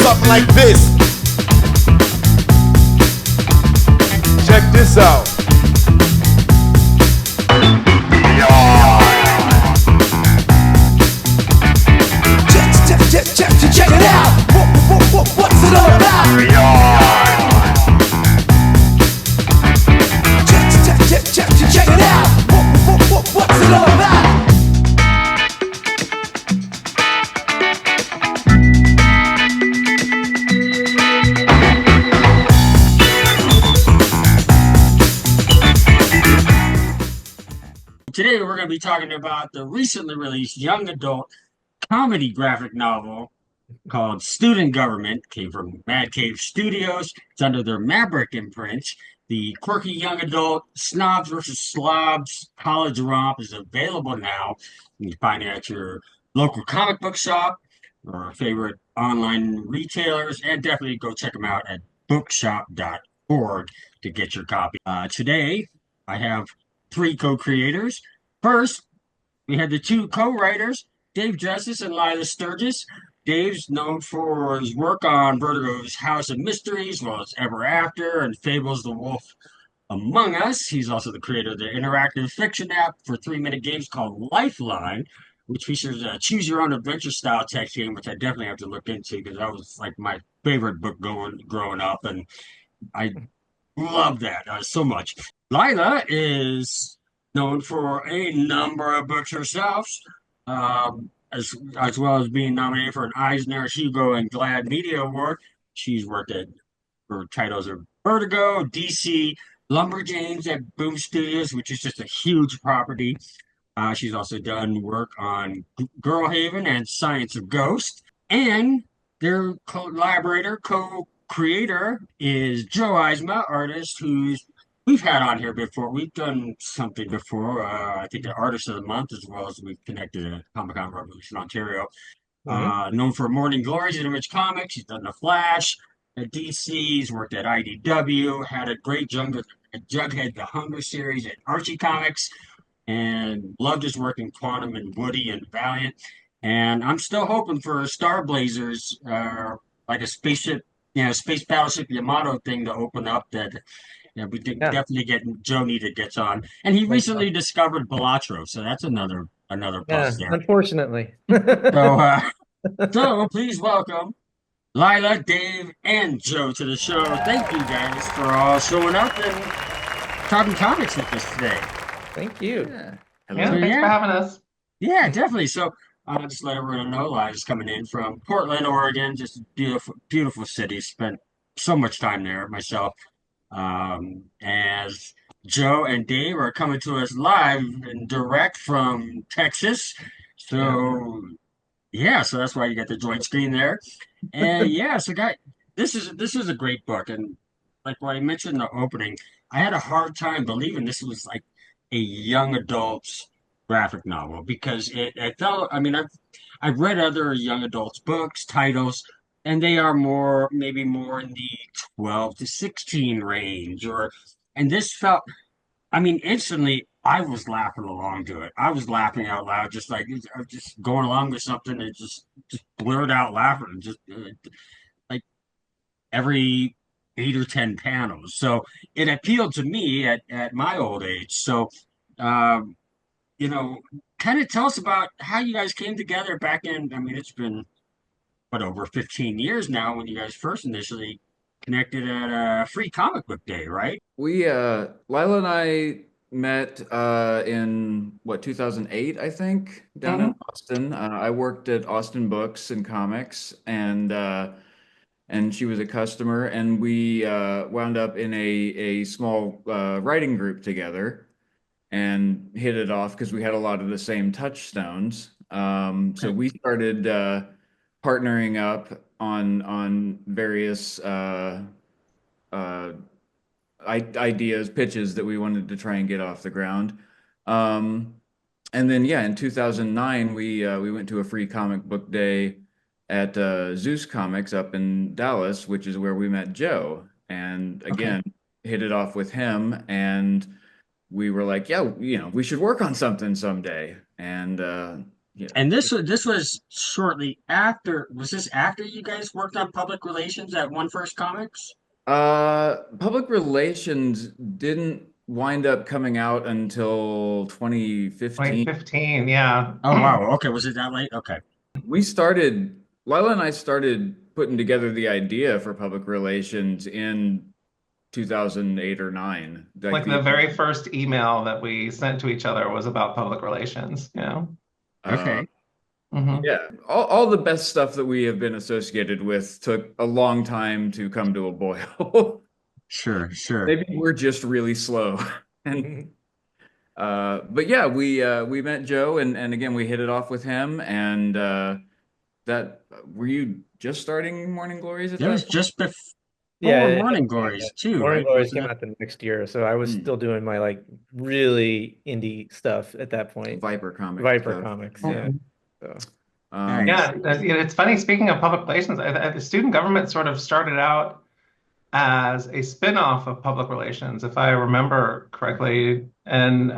something like this. Check this out. Check it out. What's it all about? Check it out. What's it all about? Today we're going to be talking about the recently released young adult comedy graphic novel called Student Government. Came from Mad Cave Studios. It's under their Maverick imprint. The quirky young adult snobs versus slobs college romp is available now. You can find it at your local comic book shop or favorite online retailers, and definitely go check them out at bookshop.org to get your copy. Today, I have three co-creators. First, we had the two co-writers, Dave Justus and Lilah Sturges. Dave's known for his work on Vertigo's House of Mysteries, as well as Ever After and Fable's The Wolf Among Us. He's also the creator of the interactive fiction app for 3-minute games called Lifeline, which features a choose-your-own-adventure style text game, which I definitely have to look into because that was like my favorite book growing up, and I love that so much. Lilah is known for a number of books herself, as well as being nominated for an Eisner, Hugo, and GLAAD Media Award. She's worked for titles of Vertigo, DC, Lumberjanes at Boom Studios, which is just a huge property. She's also done work on Girlhaven and Science of Ghost. And their collaborator, co-creator is Joe Eisma, artist who's we've had on here before. We've done something before. I think the Artist of the Month, as well as we've connected at Comic-Con Revolution, Ontario. Known for Morning Glories and Image Comics. He's done The Flash at DC. He's worked at IDW. Had a great Jughead The Hunger series at Archie Comics. And loved his work in Quantum and Woody and Valiant. And I'm still hoping for Star Blazers, like a spaceship, space battleship Yamato thing to open up that we definitely Joe gets on. And he recently discovered Balatro, so that's another plus there. Unfortunately. So please welcome Lilah, Dave, and Joe to the show. Thank you guys for all showing up and talking comics with us today. Thank you. Thanks for having us. Yeah, definitely. So I'll just let everyone know Lilah's coming in from Portland, Oregon. Just a beautiful, beautiful city. Spent so much time there myself. As Joe and Dave are coming to us live and direct from Texas. So so that's why you got the joint screen there. And so guys, this is a great book. And like what I mentioned in the opening, I had a hard time believing this was like a young adult's graphic novel because it felt, I mean, I've read other young adults books, titles, and they are maybe more in the 12 to 16 range, and this felt, I mean, instantly I was laughing along to it. I was laughing out loud, just going along with something and just blurred out laughing, just like every 8 or 10 panels. So it appealed to me at my old age. So, kind of tell us about how you guys came together back in, I mean, it's been, over 15 years now when you guys first initially connected at Free Comic Book Day, right? We, Lilah and I met in 2008, I think, down in Austin. I worked at Austin Books and Comics, and she was a customer, and we wound up in a small writing group together and hit it off because we had a lot of the same touchstones. So we started partnering up on various ideas, pitches that we wanted to try and get off the ground. And then, in 2009, we went to a Free Comic Book Day at Zeus Comics up in Dallas, which is where we met Joe. And again, hit it off with him. And we were like, we should work on something someday. And Yeah. And this was shortly after. Was this after you guys worked on public relations at One First Comics? Public relations didn't wind up coming out until 2015. 2015, yeah. Oh wow. Okay, was it that late? Okay. Lila and I started putting together the idea for public relations in 2008 or 9. Like the very first email that we sent to each other was about public relations, you know? uh, Okay. Hmm. yeah, all the best stuff that we have been associated with took a long time to come to a boil. Sure, sure. Maybe we're just really slow. And but yeah, we met Joe and again we hit it off with him and that were you just starting Morning Glories at That that was point? just before Yeah, Morning Glories too, Morning right? Glories Wasn't came it? out the next year, so I was Hmm. still doing my like really indie stuff at that point. Viper comic Viper stuff. Comics, Yeah. yeah. So Nice. Yeah, it's funny, speaking of public relations, the student government sort of started out as a spin-off of public relations, if I remember correctly. And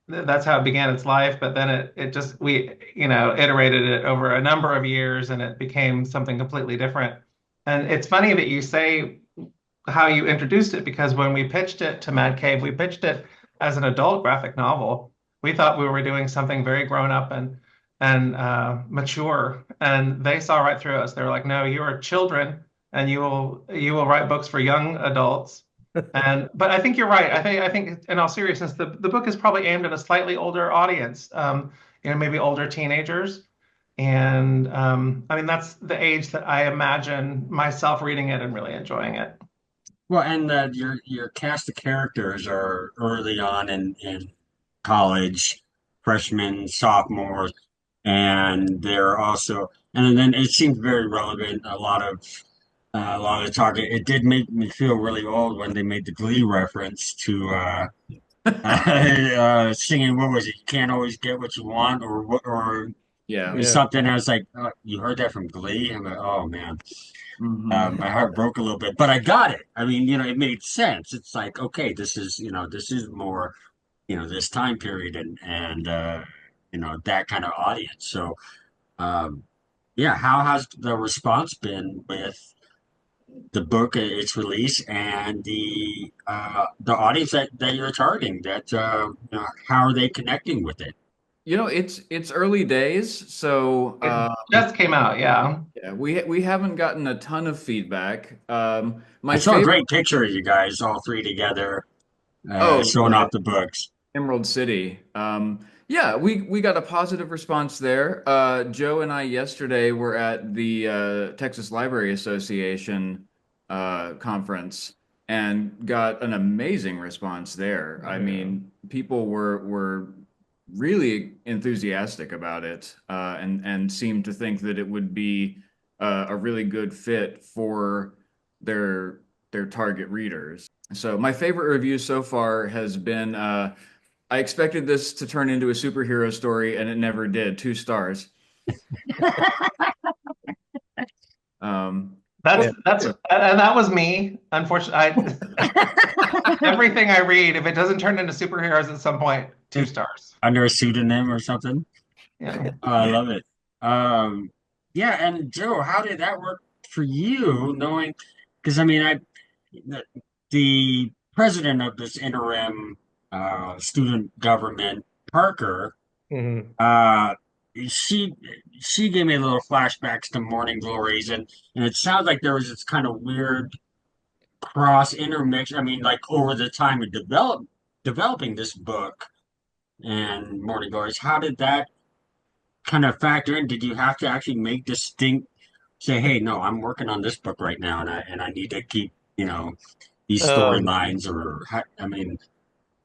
that's how it began its life. But then it just, we, iterated it over a number of years and it became something completely different. And it's funny that you say how you introduced it, because when we pitched it to Mad Cave, we pitched it as an adult graphic novel. We thought we were doing something very grown up and mature, and they saw right through us. They were like, "No, you are children, and you will write books for young adults." But I think you're right. I think in all seriousness, the book is probably aimed at a slightly older audience, maybe older teenagers. And I mean, that's the age that I imagine myself reading it and really enjoying it. Well, and your cast of characters are early on in college, freshmen, sophomores, and they're also, and then it seemed very relevant. A lot of the target. It did make me feel really old when they made the Glee reference to singing. What was it? You can't always get what you want, or Yeah. yeah. something. I was like, you heard that from Glee? I'm like, oh man. Mhm. My heart broke a little bit, but I got it. I mean, it made sense. It's like, okay, this is more, this time period and that kind of audience. So, um, yeah, how has the response been with the book, its release, and the audience that you're targeting? How are they connecting with it? It's early days, so It just came out, yeah. yeah, we haven't gotten a ton of feedback. I My saw a favorite, great picture of you guys, all three together, oh, showing off the books. Emerald City. Yeah, we got a positive response there. Joe and I yesterday were at the Texas Library Association conference and got an amazing response there. I mean, people were really enthusiastic about it and seemed to think that it would be a really good fit for their target readers. So my favorite review so far has been I expected this to turn into a superhero story, and it never did. 2 stars. Um, And that was me. Unfortunately, everything I read, if it doesn't turn into superheroes at some point, 2 stars. Under a pseudonym or something. Yeah. Oh, I love it. Yeah, and Joe, how did that work for you, knowing? Because I mean, the president of this interim student government, Parker, Mhm. she she gave me a little flashbacks to Morning Glories, and it sounds like there was this kind of weird cross intermix. I mean, like over the time of developing this book and Morning Glories, how did that kind of factor in? Did you have to actually make distinct, say, hey, no, I'm working on this book right now, and I need to keep, these Um, storylines, I mean,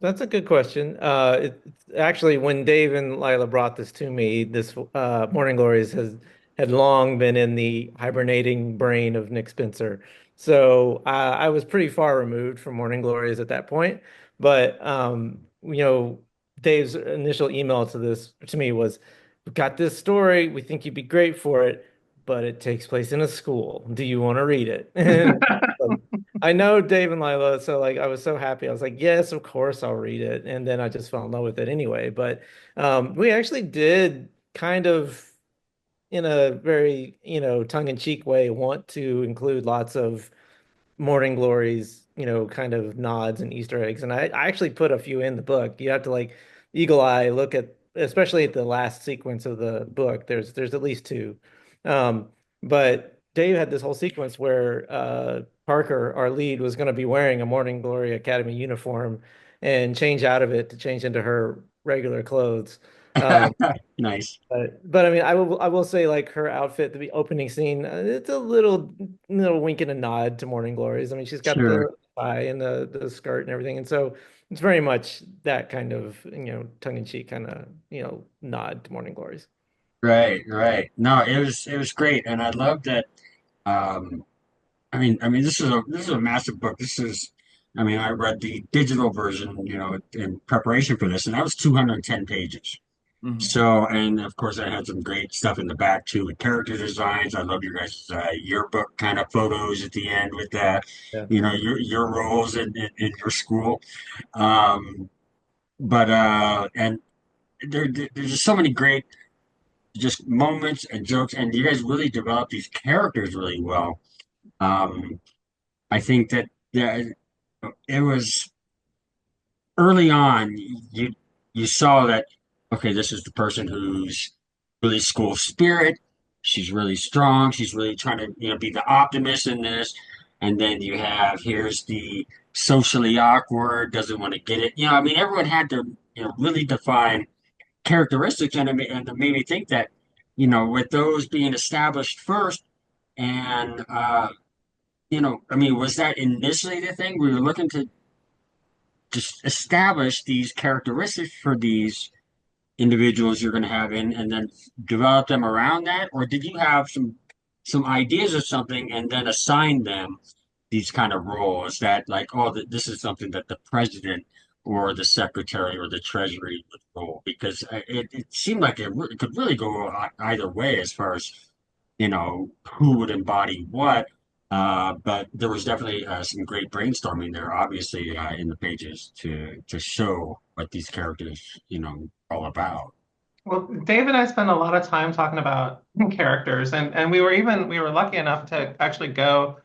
That's a good question. It's actually when Dave and Lila brought this to me, this Morning Glories had long been in the hibernating brain of Nick Spencer. So I was pretty far removed from Morning Glories at that point. But Dave's initial email to me was, "We got this story. We think you'd be great for it, but it takes place in a school. Do you want to read it?" And I know Dave and Lila, so like I was so happy. I was like, yes, of course I'll read it. And then I just fell in love with it anyway. But we actually did kind of in a very, tongue-in-cheek way want to include lots of Morning Glories, kind of nods and Easter eggs. And I actually put a few in the book. You have to like eagle eye look at, especially at the last sequence of the book. There's at least two. Um, but Dave had this whole sequence where Parker, our lead, was going to be wearing a Morning Glory Academy uniform and change out of it to change into her regular clothes. Um, Nice. but I mean, I will say like her outfit, the opening scene, it's a little wink and a nod to Morning Glories. I mean, she's got Sure. the tie and the skirt and everything, and so it's very much that kind of tongue in cheek kind of nod to Morning Glories. Right, right. No, it was great, and I love that. Um, I mean, this is a massive book. I mean, I read the digital version, in preparation for this, and that was 210 pages. Mhm. So, and of course, I had some great stuff in the back too, with character designs. I love your guys' yearbook kind of photos at the end with that, Yeah. your roles in your school. Um, but and there's just so many great just moments and jokes, and you guys really developed these characters really well. Um, I think that it was early on. You saw that okay, this is the person who's really school spirit. She's really strong. She's really trying to be the optimist in this. And then you have here's the socially awkward, doesn't want to get it. I mean, everyone had to really define characteristics, and it made me think that with those being established first, and I mean, was that initially the thing we were looking to just establish these characteristics for these individuals you're going to have in, and then develop them around that, or did you have some ideas of something and then assign them these kind of roles that like, oh, this is something that the president or the secretary or the treasury would roll because it seemed like it could really go either way as far as who would embody what. But there was definitely some great brainstorming there, obviously, in the pages to show what these characters, are all about. Well, Dave and I spent a lot of time talking about characters, and we were lucky enough to actually go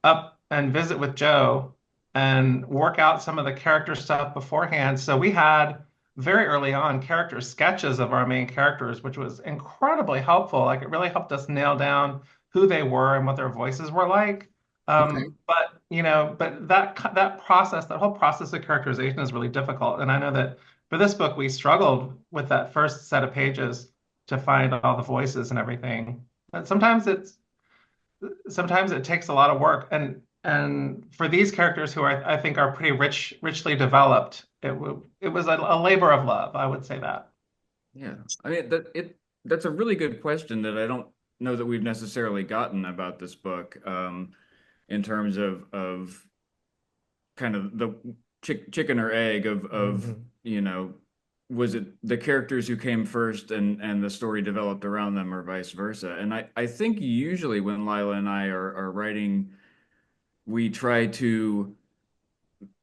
up and visit with Joe and work out some of the character stuff beforehand. So we had very early on character sketches of our main characters, which was incredibly helpful. Like it really helped us nail down who they were and what their voices were like. Okay. But that whole process of characterization is really difficult. And I know that for this book, we struggled with that first set of pages to find all the voices and everything. And sometimes it takes a lot of work. And for these characters who I think are pretty richly developed, it was a labor of love. I would say that. Yeah, I mean that's a really good question that I don't know that we've necessarily gotten about this book, in terms of kind of the chicken or egg of Mhm. was it the characters who came first and the story developed around them or vice versa? And I think usually when Lila and I are writing, we try to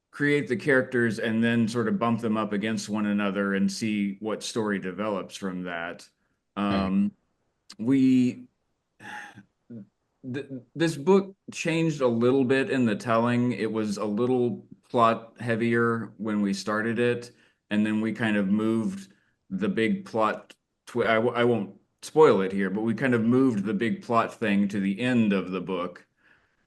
create the characters and then sort of bump them up against one another and see what story develops from that. Okay. Um, we th this book changed a little bit in the telling. It was a little plot heavier when we started it, and then we kind of moved the big plot. I won't spoil it here, but we kind of moved the big plot thing to the end of the book,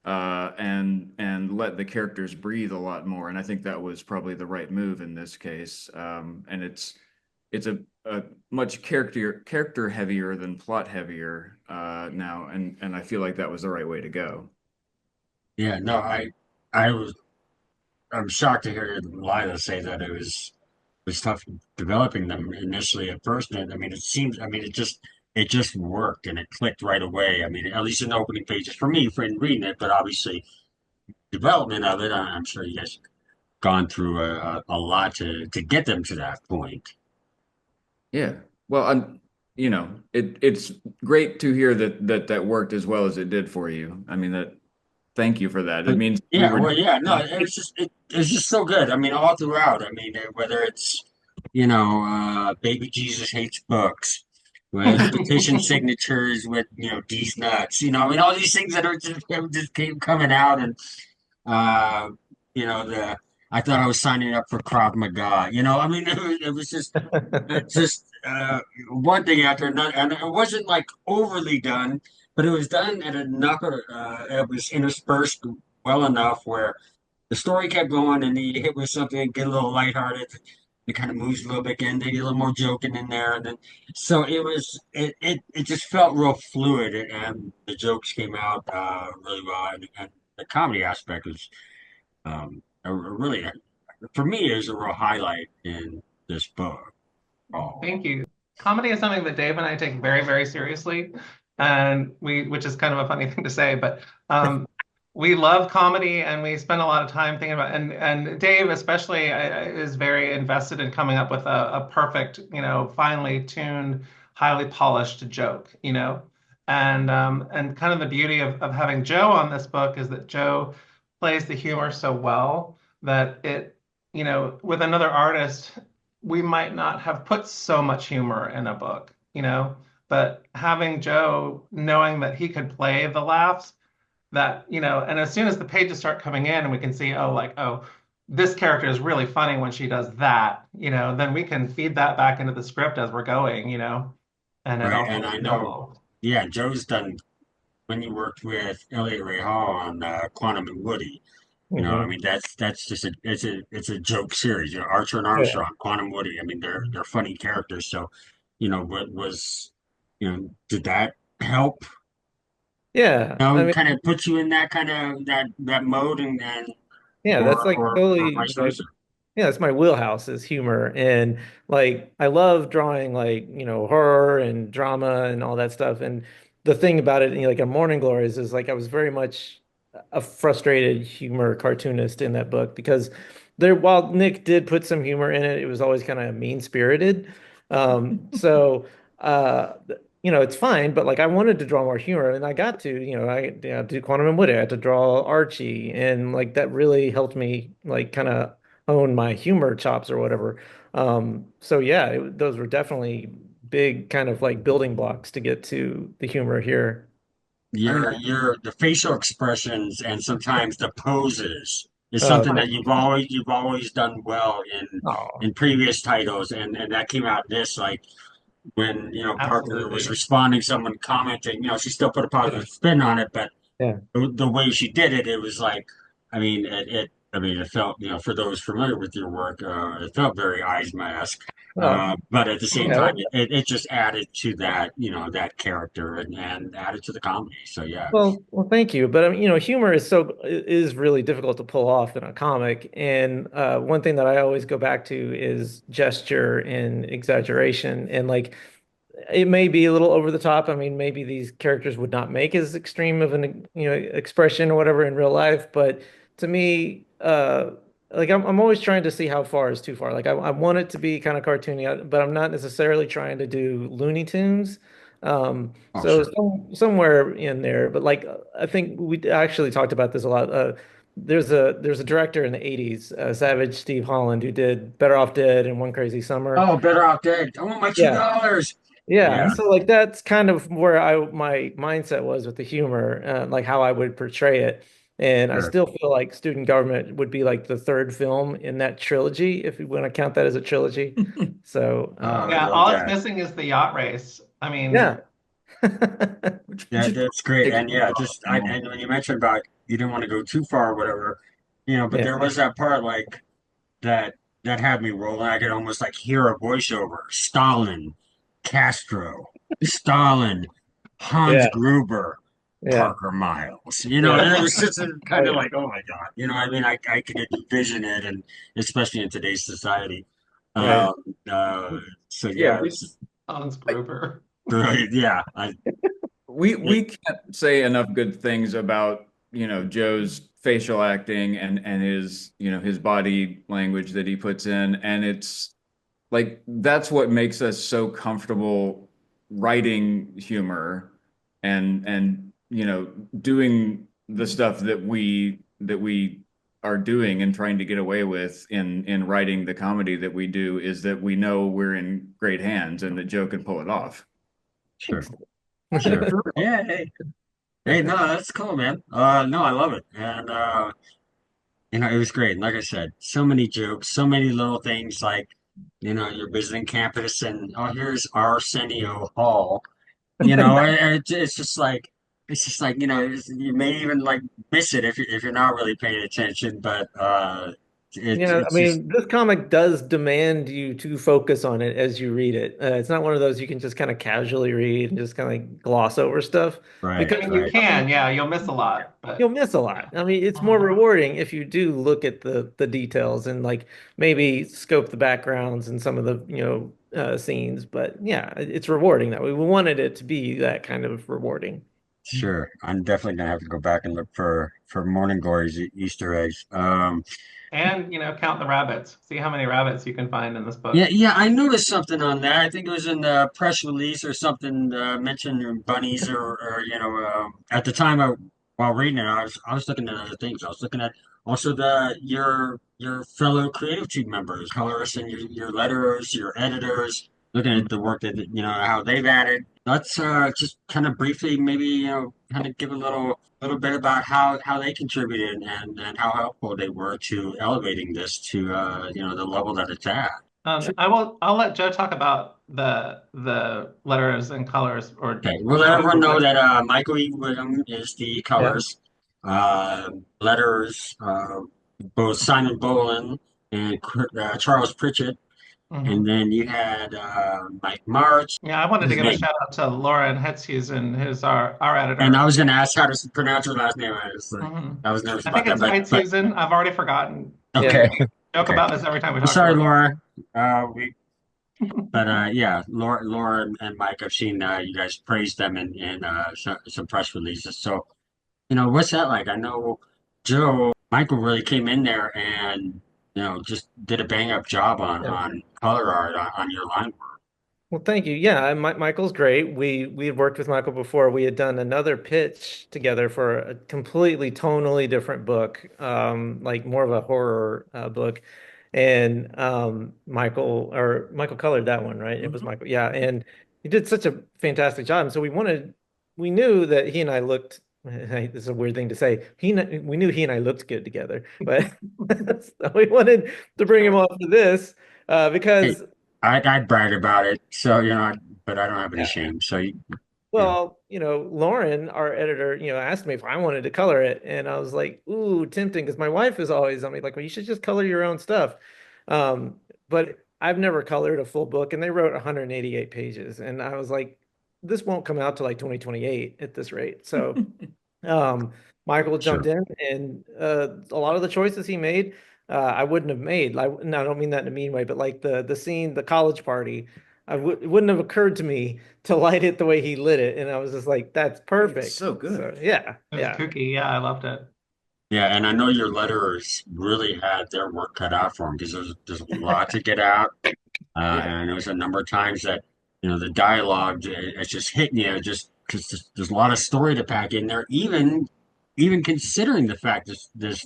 and let the characters breathe a lot more. And I think that was probably the right move in this case. And it's a much character heavier than plot heavier now, and I feel like that was the right way to go. Yeah, no, I'm shocked to hear Lila say that it was tough developing them initially at first. And I mean, it just worked and it clicked right away. I mean, at least in the opening pages for me, for in reading it, but obviously development of it, I'm sure you guys have gone through a lot to get them to that point. Yeah. Well, it's great to hear that worked as well as it did for you. I mean, thank you for that. It means we Yeah, were. well, yeah, no, it was just so good. I mean, all throughout. I mean, whether it's Baby Jesus hates books, with petition signatures, with D's nuts. I mean, all these things that are just keep coming out, and uh, the I thought I was signing up for Krav Maga. I mean, it was just one thing after another, and it wasn't like overly done, but it was done at enough. It was interspersed well enough where the story kept going, and you hit with something, get a little lighthearted. It kind of moves a little bit, and they get a little more joking in there, and then so it just felt real fluid, and the jokes came out really well, and the comedy aspect was really for me is a real highlight in this book. Oh. Thank you. Comedy is something that Dave and I take very, very seriously, and which is kind of a funny thing to say, but we love comedy, and we spend a lot of time thinking about. And Dave especially is very invested in coming up with a perfect, finely tuned, highly polished joke, and kind of the beauty of having Joe on this book is that Joe plays the humor so well that with another artist we might not have put so much humor in a book, but having Joe knowing that he could play the laughs and as soon as the pages start coming in and we can see, oh, this character is really funny when she does that, then we can feed that back into the script as we're going, and it Right, all and I know, snowballs. yeah, Joe's done when you worked with Elliot Ray Hall on Quantum and Woody. I Hmm. mean that's just it's a joke series. Archer and Yeah. Armstrong, Quantum Woody. I mean they're funny characters. So, what was, did that help? Yeah. I mean, Kind of put you in that kind of that mode, and yeah, that's like or totally vice like, versa. yeah, that's my wheelhouse is humor. And like I love drawing like, horror and drama and all that stuff. And the thing about it, like a Morning Glories is like I was very much a frustrated humor cartoonist in that book because while Nick did put some humor in it, it was always kind of mean-spirited. So it's fine, but like I wanted to draw more humor and I got to, I did Quantum and Woody. I had to draw Archie, and like that really helped me like kind of hone my humor chops or whatever. So yeah, those were definitely big kind of like building blocks to get to the humor here. I mean, Your the facial expressions and sometimes the poses is Oh, something that thank you've always done well Oh, in previous titles, and that came out in this, like when Parker was Absolutely. responding, someone commenting, she still put a yeah, positive spin on it, but yeah. the way she did it, it was like, it felt, for those familiar with your work, it felt very Eisma-esque. Well, But at the same yeah. time, it just added to that, that character, and added to the comedy. So yeah, Well, thank you. But humor is really difficult to pull off in a comic. And one thing that I always go back to is gesture and exaggeration. And like it may be a little over the top. I mean, maybe these characters would not make as extreme of an expression or whatever in real life, but to me, like I'm always trying to see how far is too far. Like I want it to be kind of cartoony, but I'm not necessarily trying to do Looney Tunes. oh So sure. somewhere in there, but like I think we actually talked about this a lot. There's a director in the 80s, Savage Steve Holland, who did Better Off Dead and One Crazy Summer. Oh, better off dead. I want my Yeah. $2. Yeah, Yeah, so like that's kind of where my mindset was with the humor, like how I would portray it. And I sure. still feel like Student Government would be like the third film in that trilogy, if you want to count that as a trilogy. So, Oh, I Yeah, love all it's that. missing is the yacht race. I mean, yeah. we Yeah, should that's great. take And yeah, a moment. and when you mentioned about you didn't want to go too far or whatever, but Yeah. there was that part like that that had me rolling. I could almost like hear a voiceover. Stalin, Castro, Stalin, Hans Yeah. Gruber, Yeah. Parker Miles. Yeah. And it was just Oh kind of yeah. like, oh my God. I mean, I could envision it, and especially in today's society. Right. Um, so Yeah, yeah, it's Hans I, Gruber. brilliant. Yeah, we can't say enough good things about, Joe's facial acting and his, his body language that he puts in. And it's like that's what makes us so comfortable writing humor and doing the stuff that we are doing and trying to get away with in writing the comedy that we do is that we know we're in great hands and that Joe can pull it off. Sure, sure. Yeah, hey, no, that's cool, man. No, I love it, and it was great. Like I said, so many jokes, so many little things like, you're visiting campus and oh, here's Arsenio Hall. It's just like, you may even like miss it if you're not really paying attention, but Yeah, I it's just mean, this comic does demand you to focus on it as you read it. It's not one of those you can just kind of casually read and just kind of like gloss over stuff right, I because mean, you right. can, yeah, you'll miss a lot, you'll but miss a lot. I mean, it's more rewarding if you do look at the details and like maybe scope the backgrounds and some of the, scenes. But yeah, it's rewarding that way. We wanted it to be that kind of rewarding. Sure. I'm definitely gonna have to go back and look for Morning Glory's Easter eggs. and count the rabbits. See how many rabbits you can find in this Yeah, book. yeah, I noticed something on that. I think it was in the press release or something mentioned bunnies or at the time while reading it, I was looking at other things. I was looking at also your fellow creative team members, colorists, and your letterers, your editors. Looking at the work that how they've added. Let's just kind of briefly maybe kind of give a little bit about how they contributed and how helpful they were to elevating this to the level that it's at. I'll let Joe talk about the letters and colors or Okay, we'll let everyone know that Michael E. Wiggam is the Yeah. colors, letters, both Simon Bowland and Charles Pritchett, and Mhm. then you had Mike March. Yeah, I wanted to His give a name, shout out to Lauren Hitzhusen, who's our and I editor. was going to ask how to pronounce your last name. Hmm I was nervous I about think that, it's but Hitzhusen. I've already forgotten. Yeah. okay, Joke okay. about this every time we I'm talk to sorry, her. Laura. We But yeah, Laura and Mike, I've seen you guys praise them in some press releases. So, what's that like? I know Michael really came in there and just did a bang up job Yeah. on color art on your line work. Well, thank you. Yeah, Michael's great. We had worked with Michael before. We had done another pitch together for a completely tonally different book, like more of a horror book. And Michael colored that one, right? It was Mhm. Michael. Yeah, and he did such a fantastic job. And so we knew that he and I looked. This is a weird thing to say. We knew he and I looked good together, but so we wanted to bring him on for this Hey, because. I'd brag about it, so but I don't have any shame. So you Well, Lauren, our editor, asked me if I wanted to color it, and I was like, "Ooh, tempting," because my wife is always on me like, "Well, you should just color your own stuff." But I've never colored a full book, and they wrote 188 pages, and I was like, "This won't come out till like 2028 at this rate." So um, Michael jumped sure. in, and a lot of the choices he made, I wouldn't have made. Like, no, I don't mean that in a mean way, but like the scene, the college party, it wouldn't have occurred to me to light it the way he lit it, and I was just like, "That's It's perfect." so So good. yeah, It was yeah, kooky. Yeah, I loved it. Yeah, and I know your letterers really had their work cut out for them because there's a lot to get out. Yeah. And there was a number of times that, the dialogue, it's just hitting you just because there's a lot of story to pack in there, even considering the fact this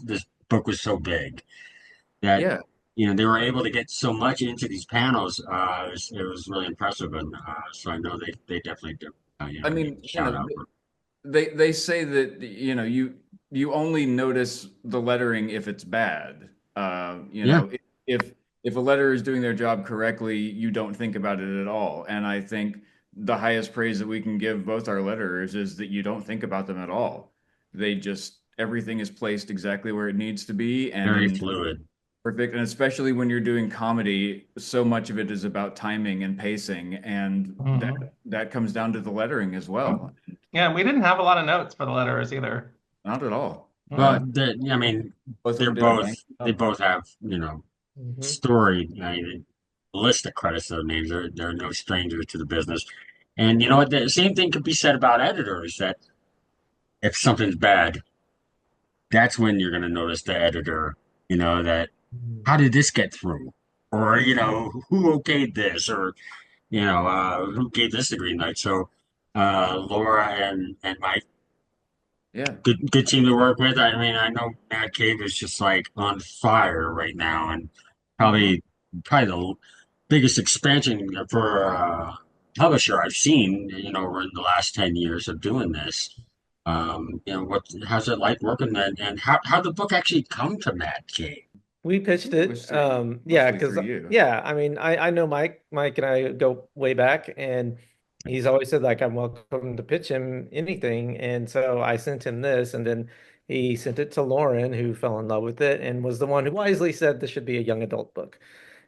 book was so big that, Yeah. they were able to get so much into these panels. It was really impressive. And so I know they definitely do, I need mean, a shout out. they say that you only notice the lettering if it's bad. Yeah, If a letter is doing their job correctly, you don't think about it at all. And I think the highest praise that we can give both our letterers is that you don't think about them at all. They just everything is placed exactly where it needs to be very and fluid. perfect. And especially when you're doing comedy, so much of it is about timing and pacing, and Hmm that comes down to the lettering as well. Yeah, we didn't have a lot of notes for the letters either. Not at all. Well, Mm-mm. I mean, Both of they're them did a both bang they job. both have hmm story. I mean, list of credits, their names. They're no strangers to the business. And you know what? The same thing could be said about editors. That if something's bad, that's when you're going to notice the editor. That how did this get through, or who okayed this, or who gave this the green light. So Laura and Mike Yeah. good team to work with. I mean, I know Matt Cave is just like on fire right now, and probably the biggest expansion for publisher I've seen. In the last 10 years of doing this. How's it like working that, and how the book actually come to Matt Cave? We pitched It was it. through, Yeah, mostly because through you. yeah, I mean, I know Mike. Mike and I go way back, and he's always said like I'm welcome to pitch him anything. And so I sent him this, and then he sent it to Lauren, who fell in love with it and was the one who wisely said this should be a young adult book.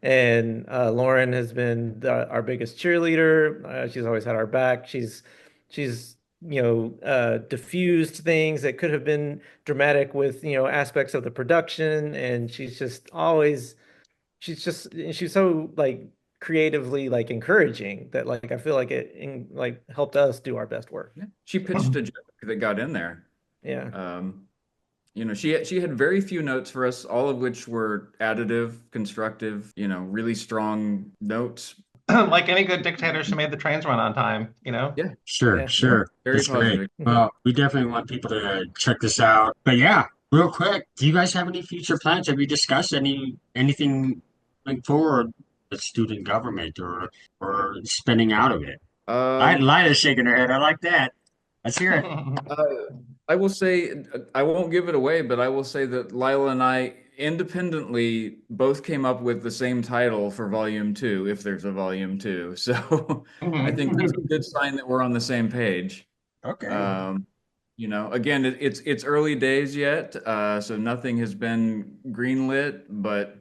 And Lauren has been our biggest cheerleader. She's always had our back. She's diffused things that could have been dramatic with aspects of the production, and she's so like creatively like encouraging that like I feel like like helped us do our best work. Yeah. She pitched a joke that got in there. Yeah. She had very few notes for us, all of which were additive, constructive, really strong notes. Like any good dictator, she made the trains run on time, Yeah. Sure, Yeah. sure. Very That's great. positive. Well, we definitely want people to check this out. But yeah, real quick, do you guys have any future plans? Have you discussed anything going forward with student government or spinning out of it? Lila's shaking her head. I like that. Let's hear it. I will say, I won't give it away, but I will say that Lila and I independently both came up with the same title for volume 2, if there's a volume 2. So I think that's a good sign that we're on the same page. Okay. Again, it's early days yet, so nothing has been greenlit, but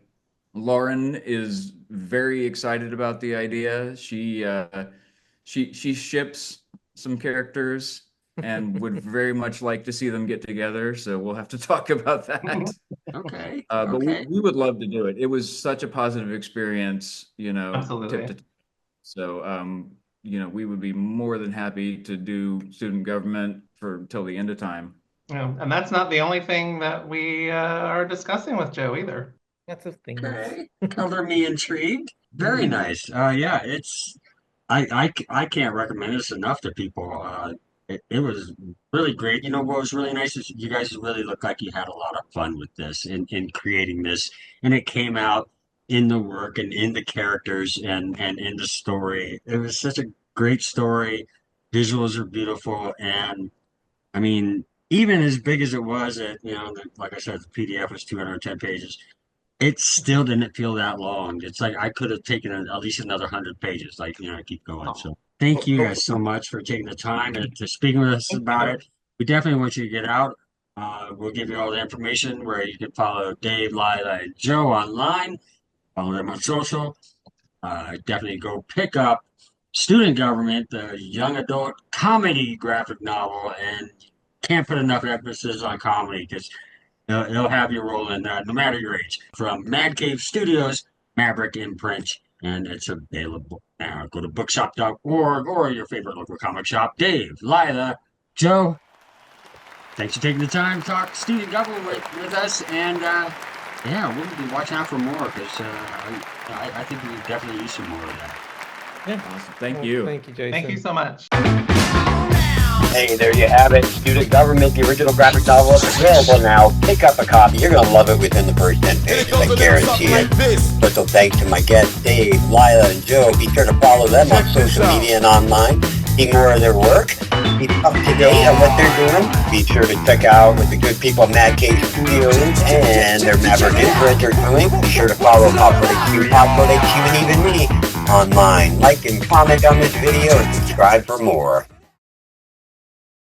Lauren is very excited about the idea. She ships some characters and would very much like to see them get together. So we'll have to talk about that. Okay. But Okay. we would love to do it. It was such a positive experience, Absolutely. tip to tip. So, we would be more than happy to do student government till the end of time. Yeah, and that's not the only thing that we are discussing with Joe either. That's a thing. Okay. Color me intrigued. Very nice. Yeah, I can't recommend this enough to people. It was really great. What was really nice is you guys really looked like you had a lot of fun with this in creating this, and it came out in the work and in the characters and in the story. It was such a great story. Visuals are beautiful, and I mean, even as big as it was, like I said, the PDF was 210 pages. It still didn't feel that long. It's like I could have taken at least another 100 pages. Like, keep going. So thank you guys so much for taking the time and to speaking with us about it. We definitely want you to get out. We'll give you all the information where you can follow Dave, Lilah, and Joe online. Follow them on social. Definitely go pick up Student Government, the young adult comedy graphic novel, and can't put enough emphasis on comedy because they'll have you rolling no matter your age. From Mad Cave Studios, Maverick imprint, and it's available now. Go to bookshop.org or your favorite local comic shop. Dave, Lilah, Joe, thanks for taking the time to talk student government with us. And yeah, we'll be watching out for more because I think we definitely use some more of that. Yeah. Awesome. Thank you. Thank you, Jason. Thank you so much. Hey, there you have it. Student Government, the original graphic novel is available now. Pick up a copy. You're going to love it within the first 10 pages. I guarantee it. Special thanks to my guests, Dave, Lilah, and Joe. Be sure to follow them on social media and online. See more of their work. Keep up to date on what they're doing. Be sure to check out what the good people at Mad Cave Studios and their Maverick imprint are doing. Be sure to follow PopCultHQ, and even me online. Like and comment on this video and subscribe for more.